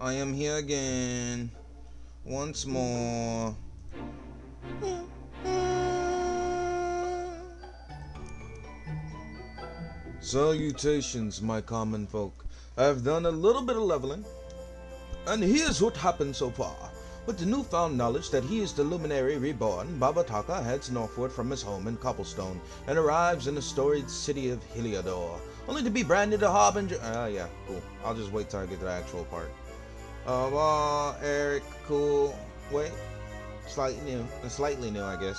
I am here again, once more. Salutations, my common folk. I've done a little bit of leveling, and here's what happened so far. With the newfound knowledge that he is the luminary reborn, Babataka heads northward from his home in Cobblestone and arrives in the storied city of Heliodor, only to be branded a harbinger. Yeah, cool. I'll just wait till I get to the actual part. Eric, cool. Wait, slightly new, I guess.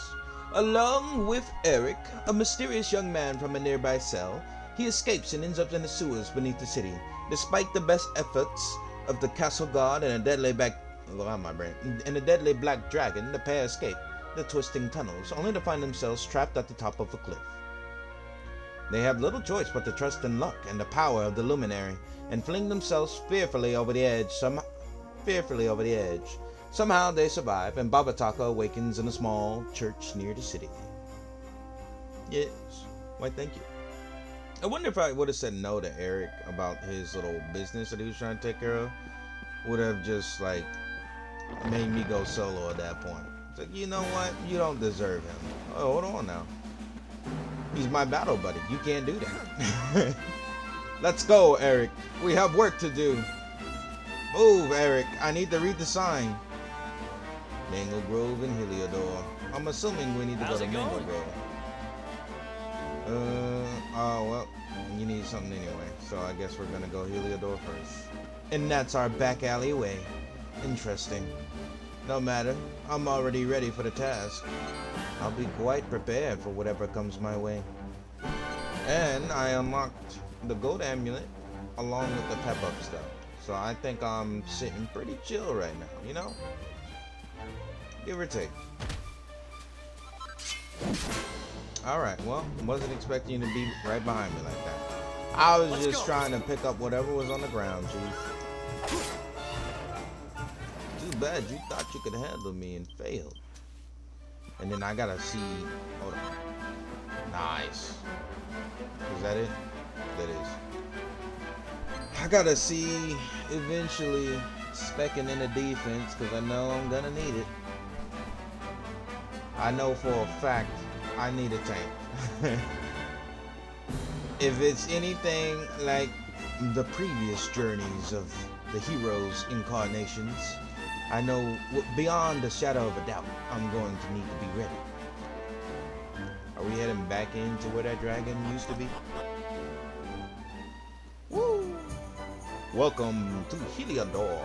Along with Eric, a mysterious young man from a nearby cell, he escapes and ends up in the sewers beneath the city. Despite the best efforts of the castle guard and a deadly black dragon, the pair escape the twisting tunnels, only to find themselves trapped at the top of a cliff. They have little choice but to trust in luck and the power of the luminary, and fling themselves fearfully over the edge. Somehow they survive, and Babataka awakens in a small church near the city. Yes. Why, thank you. I wonder if I would have said no to Eric about his little business that he was trying to take care of. Would have just, like, made me go solo at that point. It's like, you know what? You don't deserve him. Oh, hold on now. He's my battle buddy. You can't do that. Let's go, Eric. We have work to do. Move, Eric. I need to read the sign. Mangle Grove and Heliodor. I'm assuming we need to go to Mangle Grove. Well, you need something anyway, so I guess we're gonna go Heliodor first. And that's our back alleyway. Interesting. No matter, I'm already ready for the task. I'll be quite prepared for whatever comes my way. And I unlocked the gold amulet along with the pep-up stuff. So I think I'm sitting pretty chill right now, you know? Give or take. Alright, well, wasn't expecting you to be right behind me like that. I was just trying to pick up whatever was on the ground, Chief. Too bad you thought you could handle me and failed. And then I gotta see... Hold on. Nice. Is that it? That is. I gotta see eventually specking in the defense because I know I'm gonna need it. I know for a fact I need a tank. If it's anything like the previous journeys of the heroes' incarnations, I know beyond a shadow of a doubt I'm going to need to be ready. Are we heading back into where that dragon used to be? Woo! Welcome to Heliodor.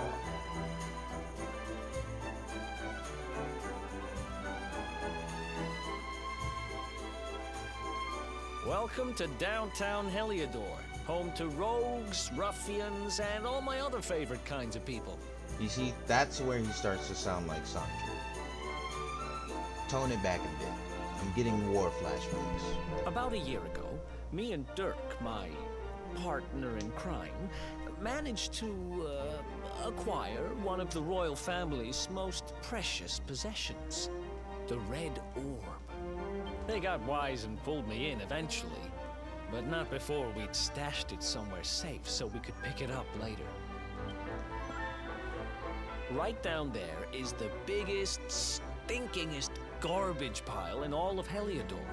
Welcome to downtown Heliodor, home to rogues, ruffians, and all my other favorite kinds of people. You see, that's where he starts to sound like Sancho. Tone it back a bit. I'm getting war flashbacks. About a year ago, me and Dirk, my partner in crime, managed to acquire one of the royal family's most precious possessions, the Red Orb. They got wise and pulled me in eventually, but not before we'd stashed it somewhere safe so we could pick it up later. Right down there is the biggest, stinkingest garbage pile in all of Heliodor.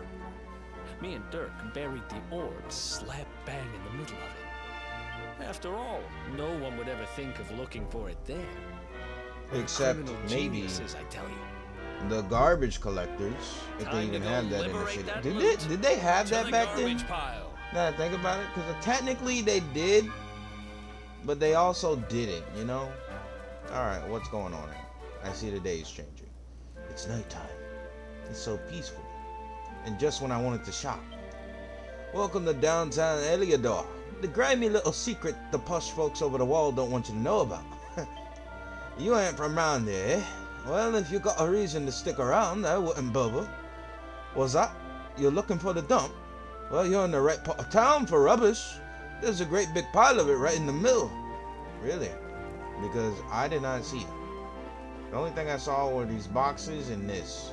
Me and Dirk buried the orb slap bang in the middle of it. After all, no one would ever think of looking for it there. Except Criminal maybe geniuses, I tell you. the garbage collectors, if they even had that in the city. Did they have that back then? Pile. Now think about it, because technically they did, but they also didn't, you know? Alright, what's going on here? I see the day's changing. It's nighttime. It's so peaceful. And just when I wanted to shop. Welcome to downtown Heliodor, the grimy little secret the posh folks over the wall don't want you to know about. You ain't from around here, eh? Well, if you got a reason to stick around, I wouldn't bother. What's that? You're looking for the dump? Well, you're in the right part of town for rubbish. There's a great big pile of it right in the middle. Really? Because I did not see it. The only thing I saw were these boxes and this.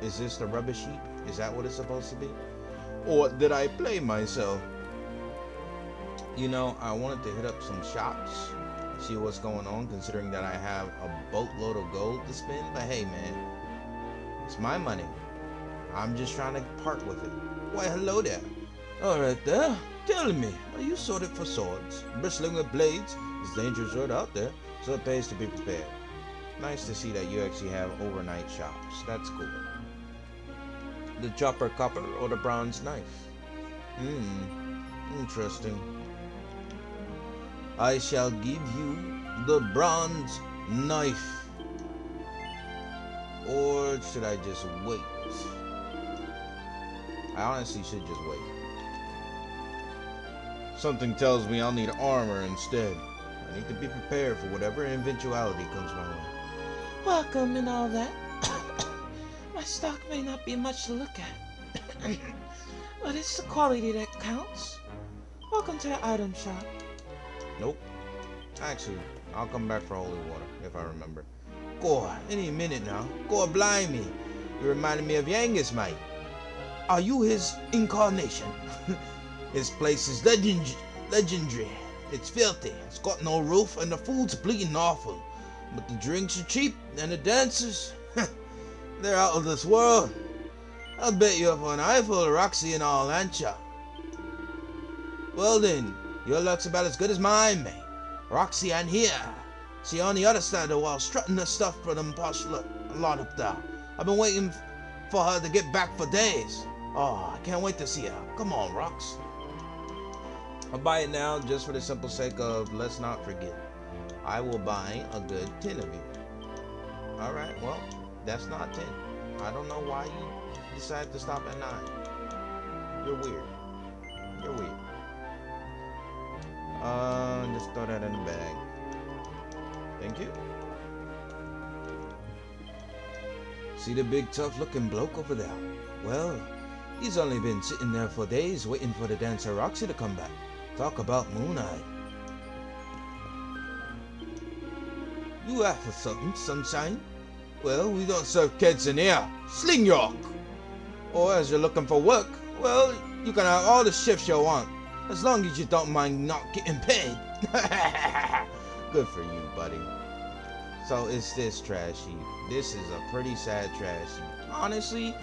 Is this the rubbish heap? Is that what it's supposed to be? Or did I play myself? You know, I wanted to hit up some shops. see what's going on, considering that I have a boatload of gold to spend. But hey, man, it's my money. I'm just trying to part with it. Why, hello there. All right there. Tell me, are you sorted for swords? Bristling with blades is dangerous right out there, so it pays to be prepared. Nice to see that you actually have overnight shops. That's cool. The chopper copper or the bronze knife? Interesting. I shall give you the bronze knife. Or should I just wait? I honestly should just wait. Something tells me I'll need armor instead. I need to be prepared for whatever eventuality comes my way. Welcome and all that. My stock may not be much to look at, but it's the quality that counts. Welcome to the item shop. Nope. Actually, I'll come back for holy water, if I remember. God, any minute now. God blimey. You reminded me of Yangus, mate. Are you his incarnation? His place is legendary. It's filthy. It's got no roof, and the food's bleeding awful. But the drinks are cheap, and the dancers, they're out of this world. I'll bet you for an eyeful of Roxy and all, ain't ya? Well then, your luck's about as good as mine, mate. Roxy ain't here. She on the other side of the wall, strutting the stuff for them posh lot up there. I've been waiting for her to get back for days. Oh, I can't wait to see her. Come on, Rox. I'll buy it now just for the simple sake of let's not forget. I will buy a good 10 of you. Alright, well, that's not 10. I don't know why you decided to stop at 9. You're weird. You're weird. Just throw that in the bag. Thank you. See the big tough looking bloke over there? Well, he's only been sitting there for days waiting for the dancer Roxy to come back. Talk about moon-eyed. You after something, sunshine? Well, we don't serve kids in here. Sling York! Or as you're looking for work, well, you can have all the shifts you want, as long as you don't mind not getting paid. Good for you, buddy. So it's this trash heap. This is a pretty sad trash heap. Honestly,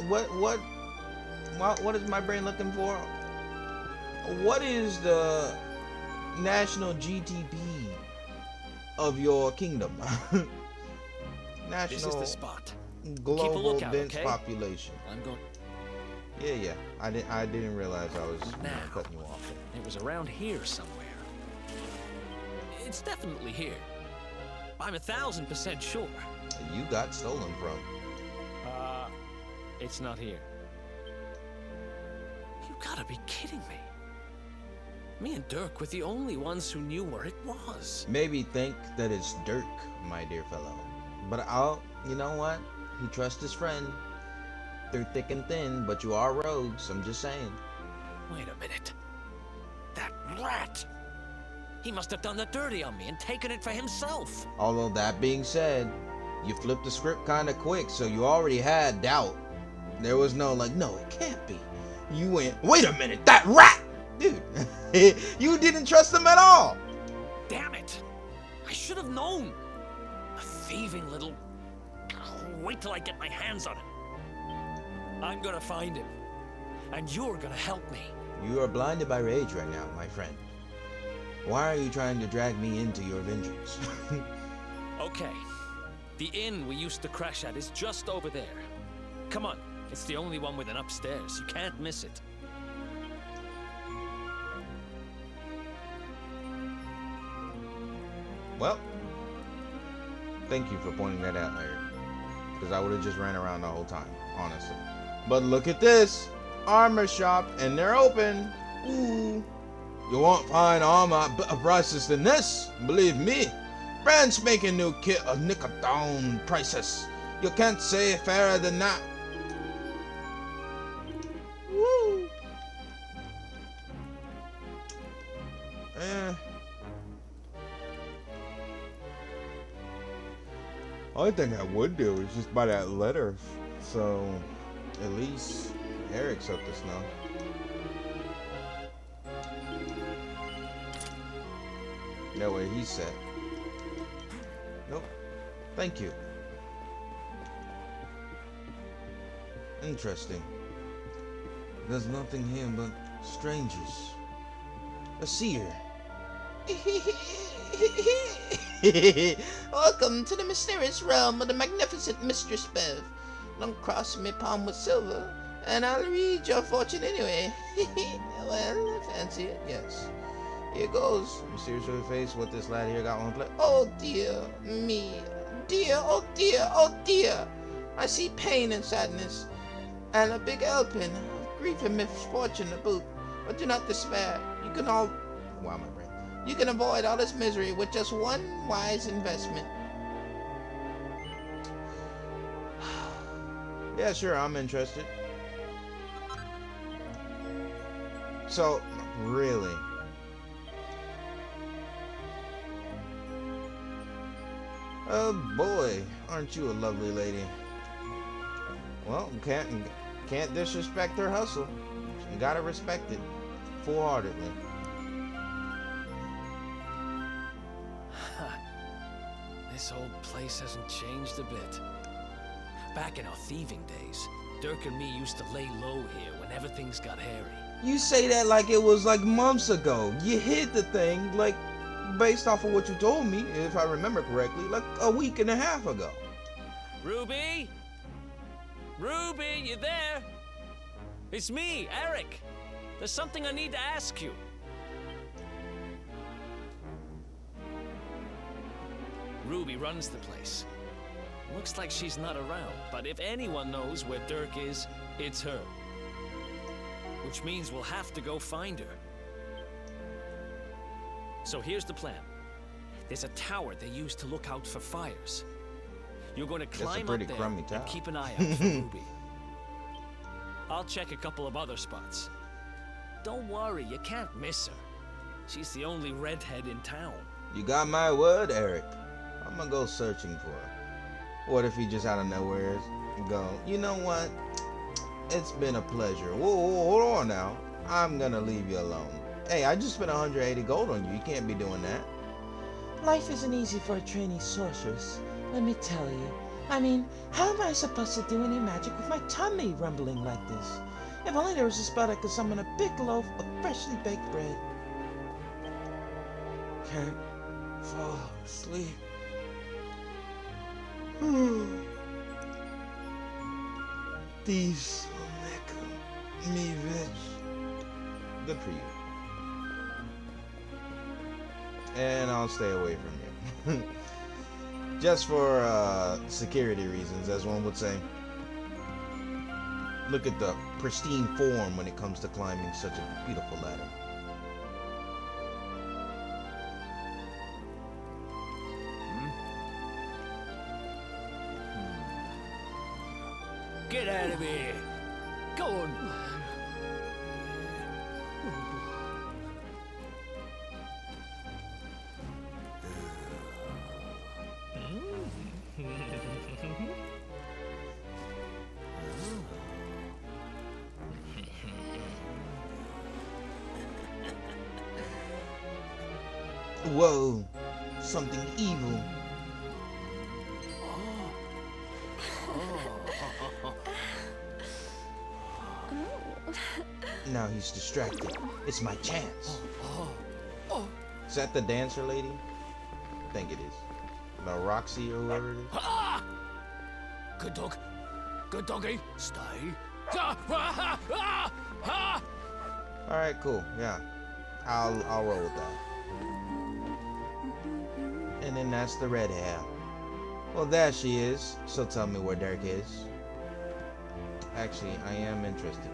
what is my brain looking for? What is the national GDP of your kingdom? National this is the spot. Global Keep dense okay? population. I'm going. Yeah. I didn't realize I was Now, cutting you off. it was around here somewhere. It's definitely here. I'm 1,000% sure. You got stolen from. It's not here. You gotta be kidding me. Me and Dirk were the only ones who knew where it was. Maybe think that it's Dirk, my dear fellow. But you know what? He trusts his friend through thick and thin, but you are rogues, I'm just saying. Wait a minute. That rat! He must have done the dirty on me and taken it for himself. Although that being said, you flipped the script kinda quick, so you already had doubt. There was no like, no, it can't be. You went, wait a minute, that rat! Dude, you didn't trust him at all. Damn it! I should have known. A thieving little... Wait till I get my hands on him. I'm gonna find him. And you're gonna help me. You are blinded by rage right now, my friend. Why are you trying to drag me into your vengeance? Okay. The inn we used to crash at is just over there. Come on. It's the only one with an upstairs. You can't miss it. Well, thank you for pointing that out, Larry. Because I would have just ran around the whole time, honestly. But look at this. Armor shop, and they're open. Ooh. You won't find armor at better prices than this. Believe me. Brand spanking new kit of nickel down prices. You can't say fairer than that. Woo. Only thing I would do is just buy that letter, so at least Eric's up to snuff. That way he's set. Nope. Thank you. Interesting. There's nothing here but strangers. A seer. Welcome to the mysterious realm of the magnificent Mistress Bev. Don't cross me palm with silver, and I'll read your fortune anyway. Well, I fancy it, yes. Here goes. Mysterious with face. What this lad here got on play? Oh dear me. Dear, oh dear, oh dear. I see pain and sadness, and a big L pin of grief and misfortune to boot. But do not despair. You can all... Wow, my brain. You can avoid all this misery with just one wise investment. Yeah, sure, I'm interested. So, really? Oh boy, aren't you a lovely lady? Well, can't disrespect her hustle. You gotta respect it, full-heartedly. This old place hasn't changed a bit. Back in our thieving days, Dirk and me used to lay low here whenever things got hairy. You say that like it was like months ago. You hid the thing, like, based off of what you told me, if I remember correctly, like a week and a half ago. Ruby? Ruby, you there? It's me, Eric. There's something I need to ask you. Ruby runs the place. Looks like she's not around, but if anyone knows where Dirk is, it's her. Which means we'll have to go find her. So here's the plan. There's a tower they use to look out for fires. You're going to climb up there and keep an eye out for Ruby. I'll check a couple of other spots. Don't worry, you can't miss her. She's the only redhead in town. You got my word, Eric. I'm gonna go searching for her. What if he just out of nowhere go, you know what? It's been a pleasure. Whoa, hold on now. I'm gonna leave you alone. Hey, I just spent 180 gold on you. You can't be doing that. Life isn't easy for a trainee sorceress, let me tell you. I mean, how am I supposed to do any magic with my tummy rumbling like this? If only there was a spell that could summon a big loaf of freshly baked bread. Can't fall asleep. These will make me rich. Good for you. And I'll stay away from you. Just for security reasons, as one would say. Look at the pristine form when it comes to climbing such a beautiful ladder. Get out of here! Go on! Whoa, something evil. Now he's distracted. It's my chance. Is that the dancer lady? I think it is. The Roxy or whoever it is. Good dog. Good doggy. Stay. Alright, cool. Yeah. I'll roll with that. And then that's the red hair. Well, there she is. She'll tell me where Dirk is. Actually, I am interested.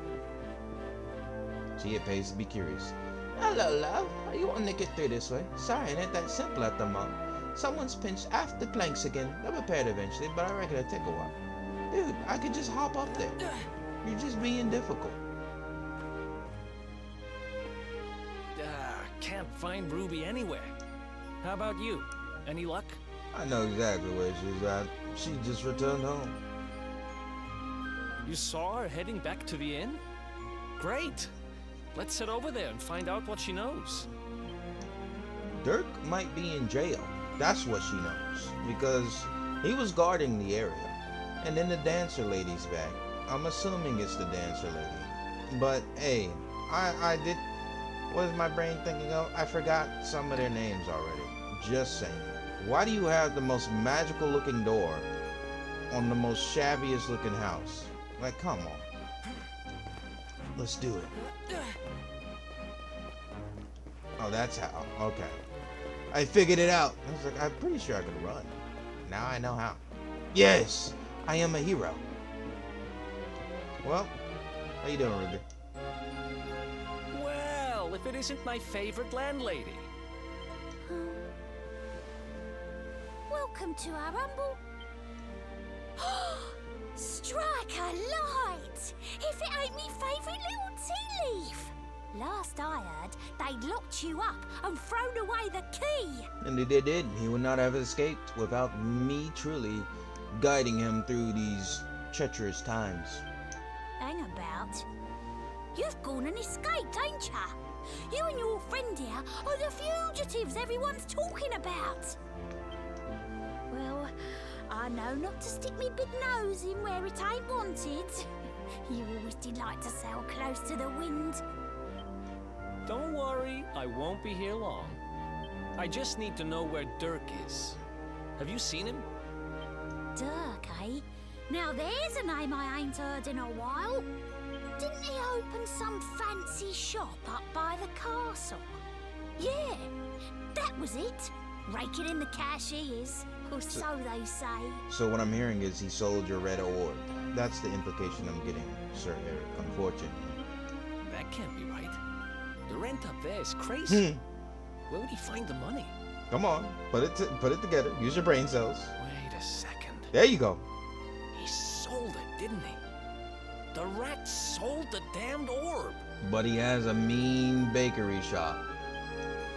Gee, it pays to be curious. Hello, love. Are you wanting to get through this way? Sorry, it ain't that simple at the moment. Someone's pinched after planks again. They'll repair it eventually, but I reckon it'll take a while. Dude, I could just hop up there. You're just being difficult. Can't find Ruby anywhere. How about you? Any luck? I know exactly where she's at. She just returned home. You saw her heading back to the inn? Great! Let's head over there and find out what she knows. Dirk might be in jail. That's what she knows. Because he was guarding the area. And then the dancer lady's back. I'm assuming it's the dancer lady. But hey, I did... What is my brain thinking of? I forgot some of their names already. Just saying. Why do you have the most magical looking door on the most shabbiest looking house? Like, come on. Let's do it. Oh, that's how. Okay. I figured it out. I was like, I'm pretty sure I could run. Now I know how. Yes! I am a hero. Well, how you doing, Ruby? Well, if it isn't my favorite landlady. Welcome to our humble... Strike a light! If it ain't me favourite little tea leaf! Last I heard, they'd locked you up and thrown away the key! Indeed they did. He would not have escaped without me truly guiding him through these treacherous times. Hang about. You've gone and escaped, ain't ya? You and your friend here are the fugitives everyone's talking about! Well, I know not to stick me big nose in where it ain't wanted. You always delight to sail close to the wind. Don't worry, I won't be here long. I just need to know where Dirk is. Have you seen him? Dirk, eh? Now there's a name I ain't heard in a while. Didn't he open some fancy shop up by the castle? Yeah, that was it. Raking in the cash he is, or so they say. So what I'm hearing is he sold your red orb. That's the implication I'm getting, Sir Eric, unfortunately. That can't be right. The rent up there is crazy. Where would he find the money? Come on, put it together. Use your brain cells. Wait a second. There you go. He sold it, didn't he? The rat sold the damned orb. But he has a mean bakery shop.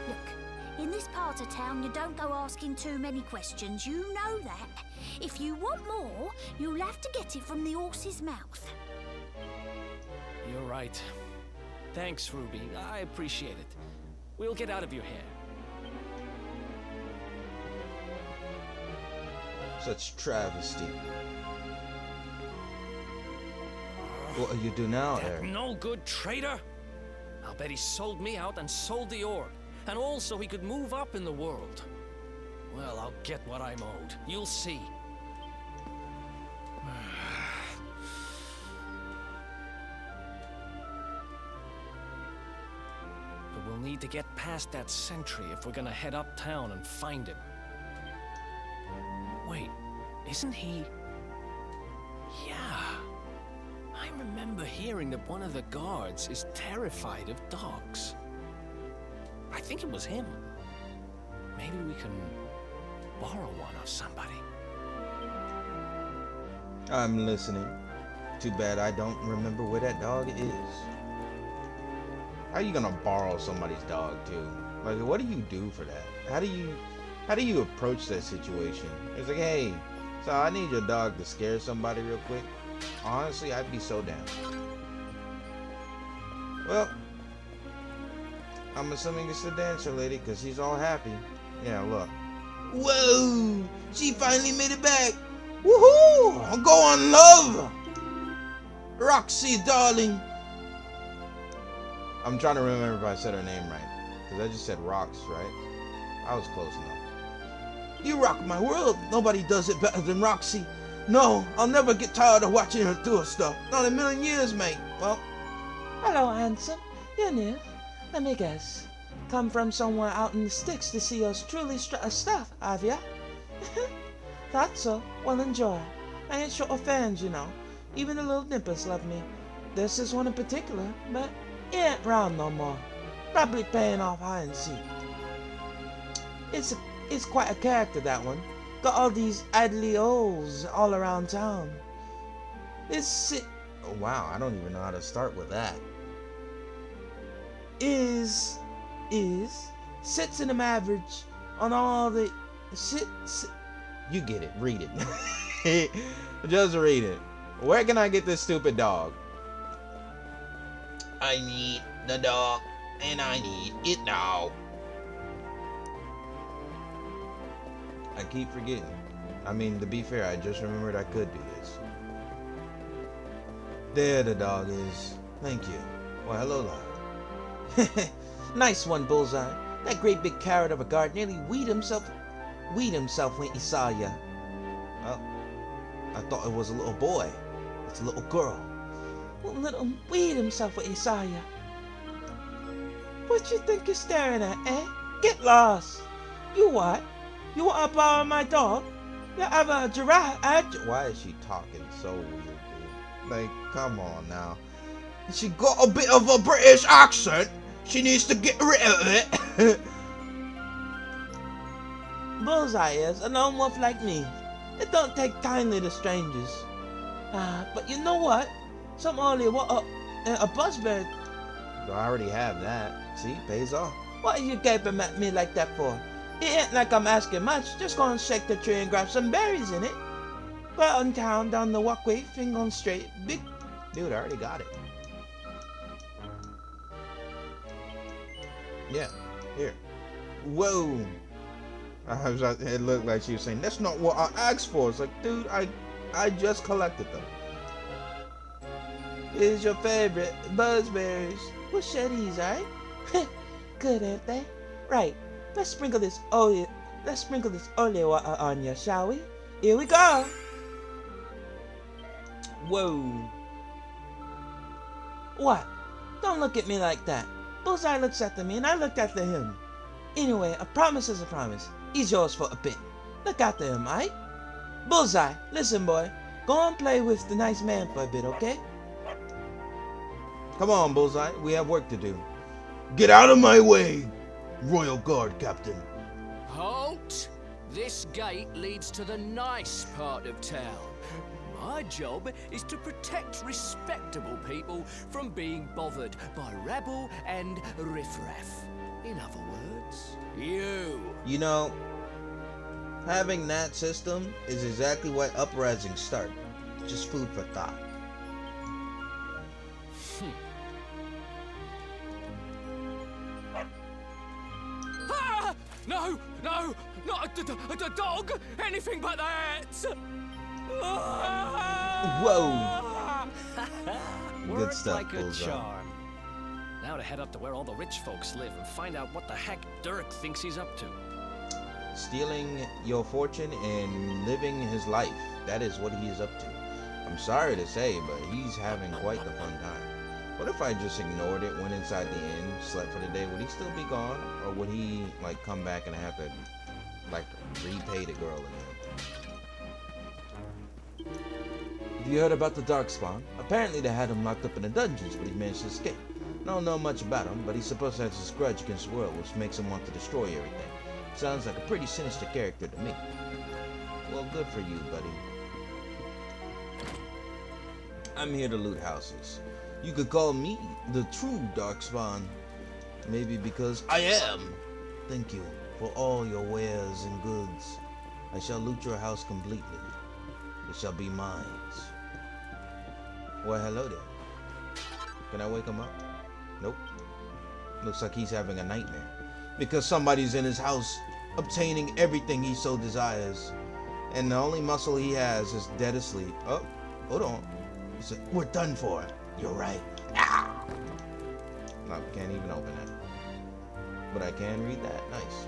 Look, in this part of town you don't go asking too many questions, you know that. If you want more, you'll have to get it from the horse's mouth. You're right. Thanks, Ruby. I appreciate it. We'll get out of your hair. Such travesty. What do you do now, That Eric? no good traitor! I'll bet he sold me out and sold the orb. And also he could move up in the world. Well, I'll get what I'm owed. You'll see. But we'll need to get past that sentry if we're gonna head uptown and find him. Wait, isn't he... Yeah. I remember hearing that one of the guards is terrified of dogs. I think it was him. Maybe we can borrow one of somebody. I'm listening. Too bad I don't remember where that dog is. How are you gonna borrow somebody's dog too? Like, what do you do for that? How do you approach that situation? It's like, hey, so I need your dog to scare somebody real quick. Honestly, I'd be so down. Well, I'm assuming it's the dancer lady because she's all happy. Yeah, look. Whoa! She finally made it back. Woohoo! I'm going love. Roxy, darling. I'm trying to remember if I said her name right. Because I just said Rox, right? I was close enough. You rock my world. Nobody does it better than Roxy. No, I'll never get tired of watching her do her stuff. Not in a million years, mate. Well, Hello, handsome. You're new. Let me guess. Come from somewhere out in the sticks to see us truly stuff, have ya? Thought so. Well, enjoy. I ain't short of fans, you know. Even the little nippers love me. This is one in particular, but he ain't round no more. Probably paying off hide and seek. It's quite a character, that one. Got all these idly holes all around town. oh, wow, I don't even know how to start with that. Sits in an average on all the You get it. Read it. Just read it. Where can I get this stupid dog? I need the dog, and I need it now. I keep forgetting. I mean, to be fair, I just remembered I could do this. There the dog is. Thank you. Well, hello, Lyle. Nice one, Bullseye. That great big carrot of a guard nearly weed himself when he saw ya. Oh, I thought it was a little boy. It's a little girl. Well, little weed himself when he saw ya. What you think you're staring at, eh? Get lost. You what? You want to borrow my dog? You have a giraffe at Why is she talking so weird, dude? Like, come on now. She got a bit of a British accent. She needs to get rid of it. Bullseye is a lone wolf like me. It don't take kindly to strangers. But you know what? Some only a buzzbird. I already have that. See, pays off. What are you gaping at me like that for? It ain't like I'm asking much. Just go and shake the tree and grab some berries in it. Go out in town, down the walkway, finger on straight, big. Dude, I already got it. Yeah, here. Whoa. It looked like she was saying, that's not what I asked for. It's like, dude, I just collected them. Here's your favorite, buzzberries. We'll share these, alright? Good, ain't they? Right. Let's sprinkle this oil water on you, shall we? Here we go. Whoa. What? Don't look at me like that. Bullseye looks after me and I looked after him. Anyway, a promise is a promise. He's yours for a bit. Look after him, aight? Bullseye, listen, boy. Go and play with the nice man for a bit, okay? Come on, Bullseye. We have work to do. Get out of my way, Royal Guard Captain. Halt! This gate leads to the nice part of town. My job is to protect respectable people from being bothered by rabble and riffraff. In other words, you. You know, having that system is exactly why uprisings start. Just food for thought. Ah! No, not a dog! Anything but that! Whoa. Good Worked stuff, like a Bullseye. charm. Now to head up to where all the rich folks live and find out what the heck Dirk thinks he's up to. Stealing your fortune and living his life. That is what he is up to. I'm sorry to say, but he's having quite the fun time. What if I just ignored it, went inside the inn, slept for the day? Would he still be gone? Or would he, like, come back and have to, like, repay the girl again? Have you heard about the Darkspawn? Apparently they had him locked up in the dungeons, but he managed to escape. I don't know much about him, but he's supposed to have this grudge against the world, which makes him want to destroy everything. Sounds like a pretty sinister character to me. Well, good for you, buddy. I'm here to loot houses. You could call me the true Darkspawn. Maybe because I am. Thank you for all your wares and goods. I shall loot your house completely. It shall be mine. Well, hello there. Can I wake him up? Nope. Looks like he's having a nightmare. Because somebody's in his house obtaining everything he so desires. And the only muscle he has is dead asleep. Oh, hold on. He said, we're done for. You're right. Ah! No, can't even open that. But I can read that. Nice.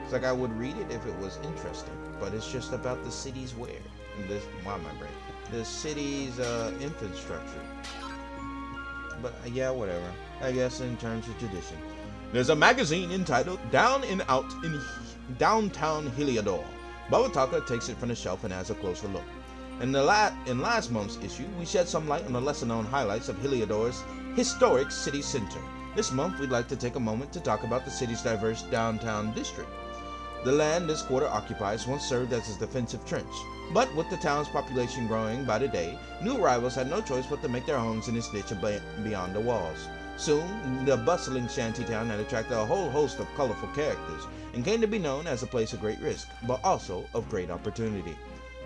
It's like I would read it if it was interesting, but it's just about the city's where. This, why am I brain? The city's infrastructure. But yeah, whatever. I guess in terms of tradition. There's a magazine entitled Down and Out in Downtown Heliodor. Babataka takes it from the shelf and has a closer look. In last month's issue, we shed some light on the lesser-known highlights of Heliodor's historic city center. This month, we'd like to take a moment to talk about the city's diverse downtown district. The land this quarter occupies once served as a defensive trench, but with the town's population growing by the day, new arrivals had no choice but to make their homes in this ditch beyond the walls. Soon, the bustling shantytown had attracted a whole host of colorful characters and came to be known as a place of great risk, but also of great opportunity.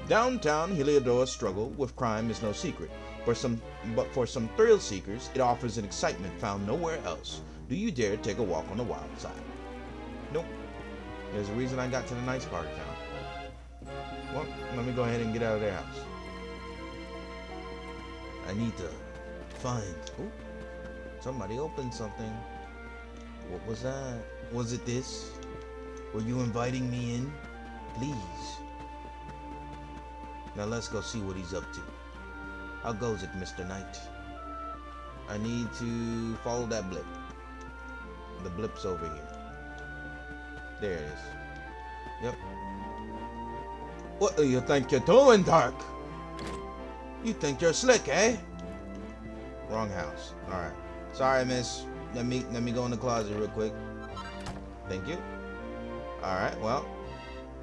Downtown Heliodor's struggle with crime is no secret. But for some thrill seekers, it offers an excitement found nowhere else. Do you dare take a walk on the wild side? Nope. There's a reason I got to the nice part of town. Well, let me go ahead and get out of their house. I need to find... Ooh, somebody opened something. What was that? Was it this? Were you inviting me in? Please. Now let's go see what he's up to. How goes it, Mr. Knight? I need to follow that blip. The blip's over here. There it is. Yep. What do you think you're doing, Dark? You think you're slick, eh? Wrong house. Alright. Sorry, miss. Let me go in the closet real quick. Thank you. Alright, well.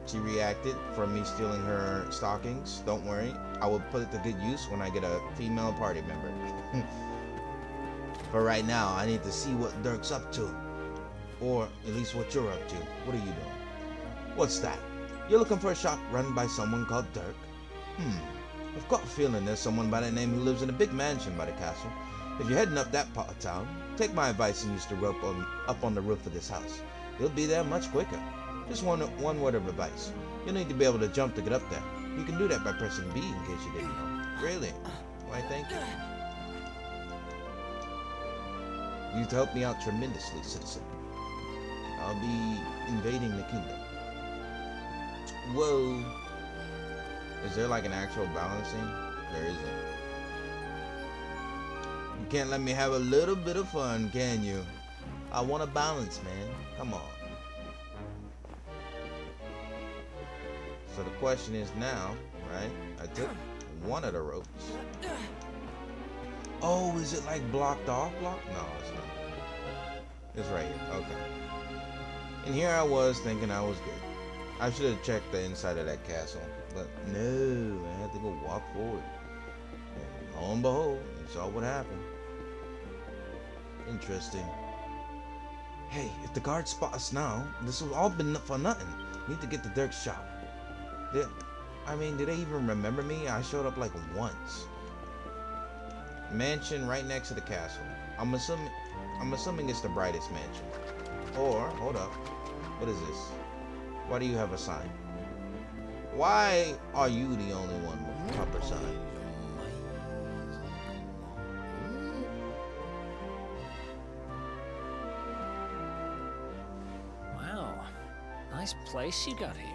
She reacted for me stealing her stockings. Don't worry. I will put it to good use when I get a female party member. But right now, I need to see what Dirk's up to. Or at least what you're up to. What are you doing? What's that? You're looking for a shop run by someone called Dirk? I've got a feeling there's someone by that name who lives in a big mansion by the castle. If you're heading up that part of town, take my advice and use the rope up on the roof of this house. You'll be there much quicker. Just one word of advice. You'll need to be able to jump to get up there. You can do that by pressing B in case you didn't know. Really? Why, thank you. You've helped me out tremendously, citizen. I'll be invading the kingdom. Whoa. Is there like an actual balancing? There isn't. You can't let me have a little bit of fun, can you? I want a balance, man. Come on. So the question is now, right? I took one of the ropes. Oh, is it like blocked off? No, it's not. It's right here. Okay. And here I was thinking I was good. I should have checked the inside of that castle. But no, I had to go walk forward. And lo and behold, you saw what happened. Interesting. Hey, if the guards spot us now, this will all been for nothing. Need to get to Dirk's shop. Do they even remember me? I showed up like once. Mansion right next to the castle. I'm assuming it's the brightest mansion. Or, hold up. What is this? Why do you have a sign? Why are you the only one with a proper sign? Wow. Nice place you got here.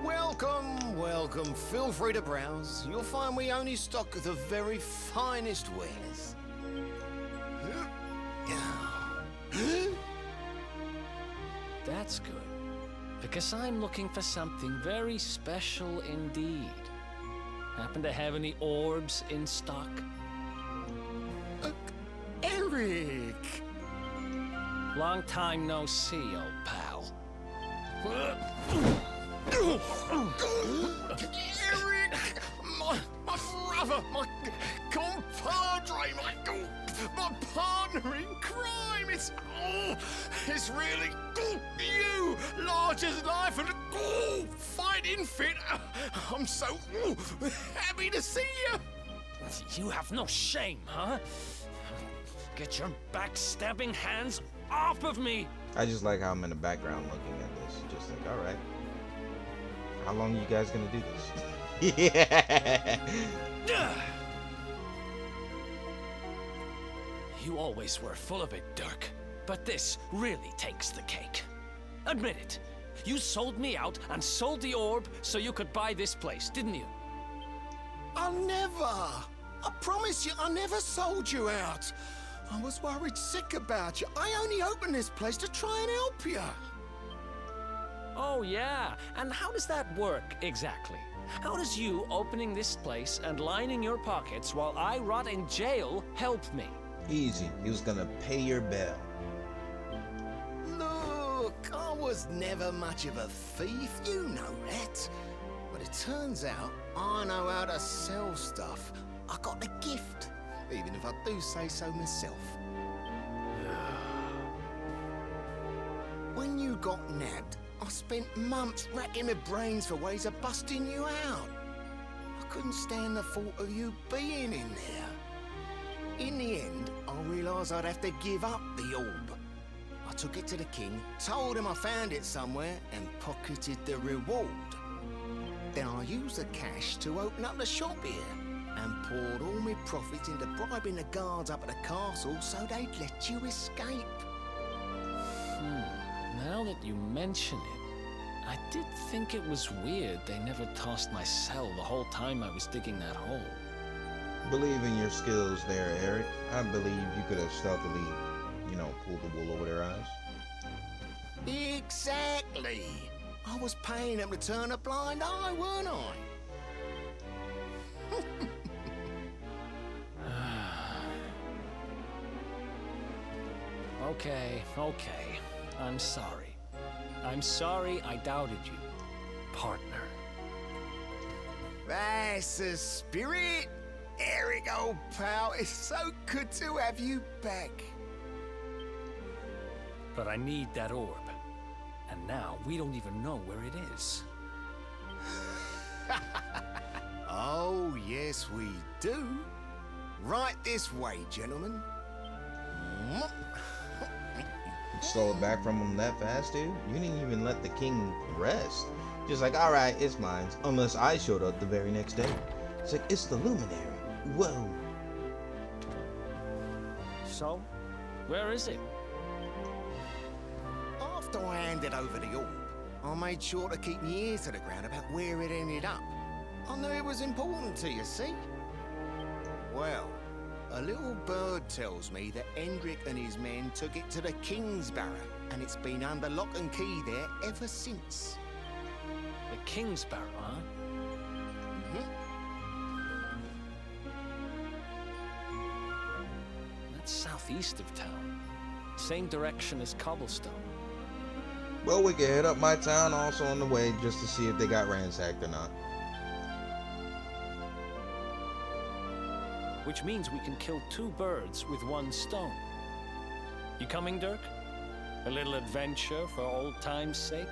Welcome, welcome. Feel free to browse. You'll find we only stock the very finest wares. That's good. Because I'm looking for something very special indeed. Happen to have any orbs in stock? Eric! Long time no see, old pal. Eric! My brother, my compadre, my partner in crime! It's really you! Large as life and fighting fit! I'm so happy to see you! You have no shame, huh? Get your backstabbing hands off of me! I just like how I'm in the background looking at this. Just like, alright. How long are you guys gonna do this? Yeah. You always were full of it, Dirk. But this really takes the cake. Admit it. You sold me out and sold the orb so you could buy this place, didn't you? I never! I promise you, I never sold you out. I was worried sick about you. I only opened this place to try and help you. Oh, yeah. And how does that work, exactly? How does you opening this place and lining your pockets while I rot in jail help me? Easy. He was gonna pay your bail. Look, I was never much of a thief, you know that. But it turns out I know how to sell stuff. I got a gift, even if I do say so myself. When you got nabbed, I spent months racking my brains for ways of busting you out. I couldn't stand the thought of you being in there. In the end, I realised I'd have to give up the orb. I took it to the king, told him I found it somewhere, and pocketed the reward. Then I used the cash to open up the shop here, and poured all my profits into bribing the guards up at the castle so they'd let you escape. Now that you mention it, I did think it was weird they never tossed my cell the whole time I was digging that hole. Believe in your skills there, Eric. I believe you could have stealthily, pulled the wool over their eyes. Exactly. I was paying them to turn a blind eye, weren't I? Okay. I'm sorry. I'm sorry I doubted you, partner. That's the spirit. Eric, old pal, it's so good to have you back. But I need that orb. And now we don't even know where it is. Oh, yes, we do. Right this way, gentlemen. Stole it back from him that fast, dude? You didn't even let the king rest. Just like, alright, it's mine. Unless I showed up the very next day. It's like, it's the luminary. Whoa. So, where is it? After I handed over the orb, I made sure to keep my ears to the ground about where it ended up. I knew it was important to you, see? Well, a little bird tells me that Hendrik and his men took it to the Kingsbarrow, and it's been under lock and key there ever since. The Kingsbarrow, huh? That's southeast of town. Same direction as Cobblestone. Well, we can head up my town also on the way just to see if they got ransacked or not. Which means we can kill 2 birds with 1 stone. You coming, Dirk? A little adventure for old time's sake?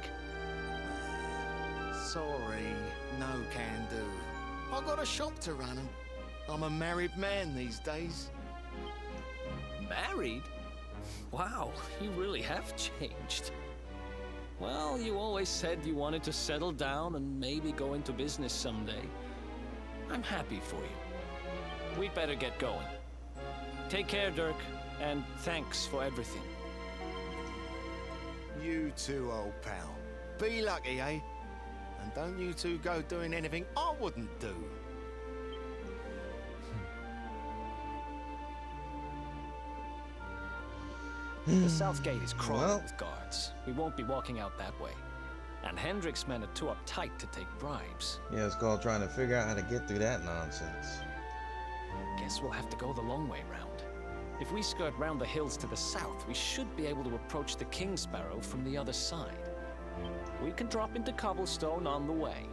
Sorry, no can do. I got a shop to run and I'm a married man these days. Married? Wow, you really have changed. Well, you always said you wanted to settle down and maybe go into business someday. I'm happy for you. We'd better get going. Take care, Dirk, and thanks for everything. You too, old pal. Be lucky, eh? And don't you two go doing anything I wouldn't do. The south gate is crawling Well. with guards. We won't be walking out that way. And Hendrik's men are too uptight to take bribes. Yeah, it's called trying to figure out how to get through that nonsense. Guess we'll have to go the long way round. If we skirt round the hills to the south, we should be able to approach the Kingsbarrow from the other side. We can drop into Cobblestone on the way.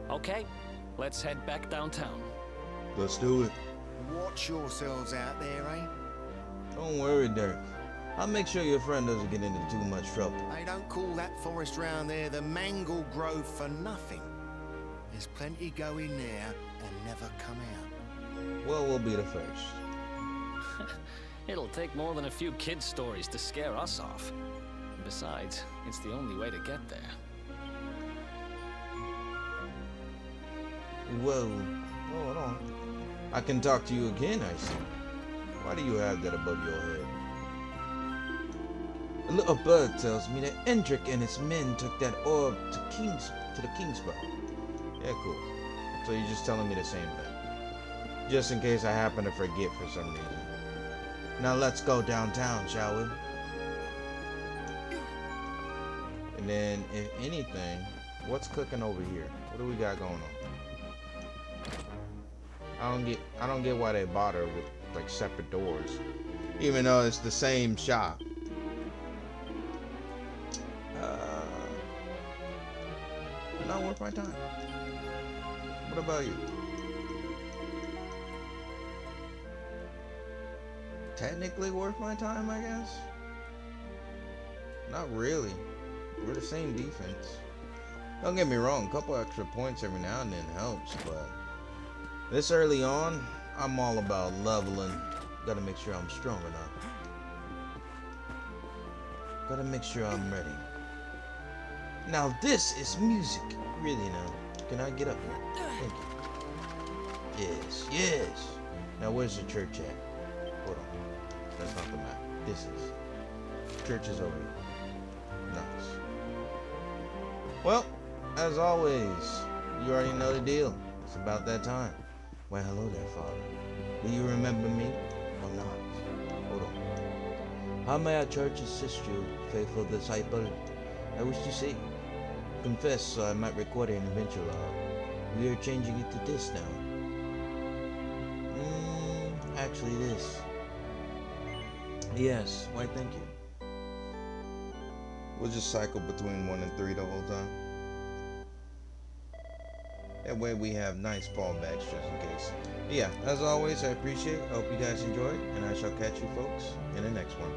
Okay, let's head back downtown. Let's do it. Watch yourselves out there, eh? Don't worry, Dirk. I'll make sure your friend doesn't get into too much trouble. They don't call that forest round there the Mangle Grove for nothing. There's plenty go in there and never come out. Well, we'll be the first. It'll take more than a few kid stories to scare us off. Besides, it's the only way to get there. Whoa. Hold on. I can talk to you again, I see. Why do you have that above your head? A little bird tells me that Hendrik and his men took that orb to the Kingsbarrow. Yeah, cool. So you're just telling me the same thing. Just in case I happen to forget for some reason. Now let's go downtown, shall we? And then, if anything, what's cooking over here? What do we got going on? I don't get why they bother with like separate doors, even though it's the same shop. Not worth my time. What about you? Technically worth my time, I guess. Not really. We're the same defense. Don't get me wrong, a couple extra points every now and then helps, but This early on, I'm all about leveling. Gotta make sure I'm strong enough. Gotta make sure I'm ready. Now this is music. Really now. Can I get up here? Thank you. Yes, yes. Now where's the church at? Hold on. That's not the map. This is. Church is over here. Nice. Well, as always, you already know the deal. It's about that time. Well, hello there, Father. Do you remember me or not? Hold on. How may our church assist you, faithful disciple? I wish to see. Confess so I might record an eventual we are changing it to this now. Actually this. Yes, why thank you. We'll just cycle between 1 and 3 the whole time. That way we have nice fallbacks just in case. But yeah, as always, I appreciate it. I hope you guys enjoyed, and I shall catch you folks in the next one.